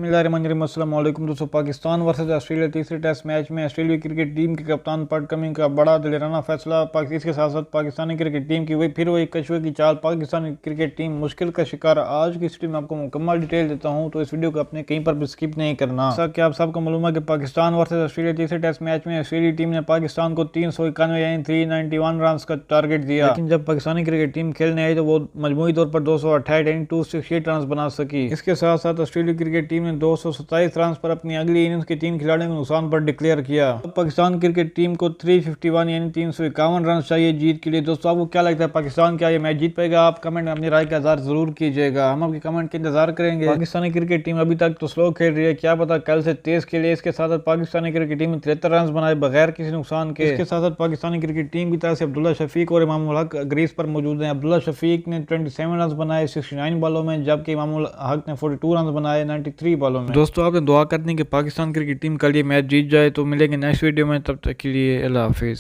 बिस्मिल्लाहिर्रहमानिर्रहीम। अस्सलाम वालेकुम दोस्तों, पाकिस्तान वर्सेस ऑस्ट्रेलिया तीसरे टेस्ट मैच में ऑस्ट्रेलिया क्रिकेट टीम के कप्तान पैट कमिंस का बड़ा दिलेराना फैसला। इसके साथ साथ पाकिस्तानी क्रिकेट टीम की वही कछुए की चाल। पाकिस्तानी क्रिकेट टीम मुश्किल का शिकार। आज की स्ट्रीम में आपको मुकम्मल डिटेल देता हूं, तो इस वीडियो को अपने कहीं पर भी स्किप नहीं करना। जैसा कि आप सबको मालूम है कि पाकिस्तान वर्सेस ऑस्ट्रेलिया तीसरे टेस्ट मैच में ऑस्ट्रेलिया टीम ने पाकिस्तान को 391 यानी 391 रन का टारगेट दिया, लेकिन जब पाकिस्तानी क्रिकेट टीम खेलने आई तो वो मजमूई तौर पर 268 यानी 268 रन बना सकी। इसके साथ साथ ऑस्ट्रेलिया क्रिकेट टीम ने 227 रन पर अपनी अगली इनिंग्स के 3 खिलाड़ियों को नुकसान पर डिक्लेयर किया। पाकिस्तान क्रिकेट टीम को 351 यानी 351 रन चाहिए जीत के लिए। दोस्तों, आपको क्या लगता है, पाकिस्तान क्या ये मैच जीत पाएगा? आप कमेंट में अपनी राय का इज़हार जरूर कीजिएगा, हम आपके कमेंट का इंतजार करेंगे। पाकिस्तानी क्रिकेट टीम अभी तक तो स्लो खेल रही है, क्या पता कल से तेज खेले। इसके साथ साथ पाकिस्तानी क्रिकेट टीम ने 73 रन बनाए बगैर किसी नुकसान के। इसके साथ साथ पाकिस्तानी क्रिकेट टीम की तरफ से अब्दुल्ला शफीक और इमामुल हक ग्रीस पर मौजूद हैं। अब्दुल्ला शफीक ने 27 रन बनाए 69 बॉलों में, जबकि इमामुल हक ने 42 रन बनाए 93 बॉलों में। दोस्तों, आपने दुआ करनी कि पाकिस्तान क्रिकेट टीम कल ये मैच जीत जाए। तो मिलेंगे नेक्स्ट वीडियो में, तब तक के लिए अल्लाह हाफिज़।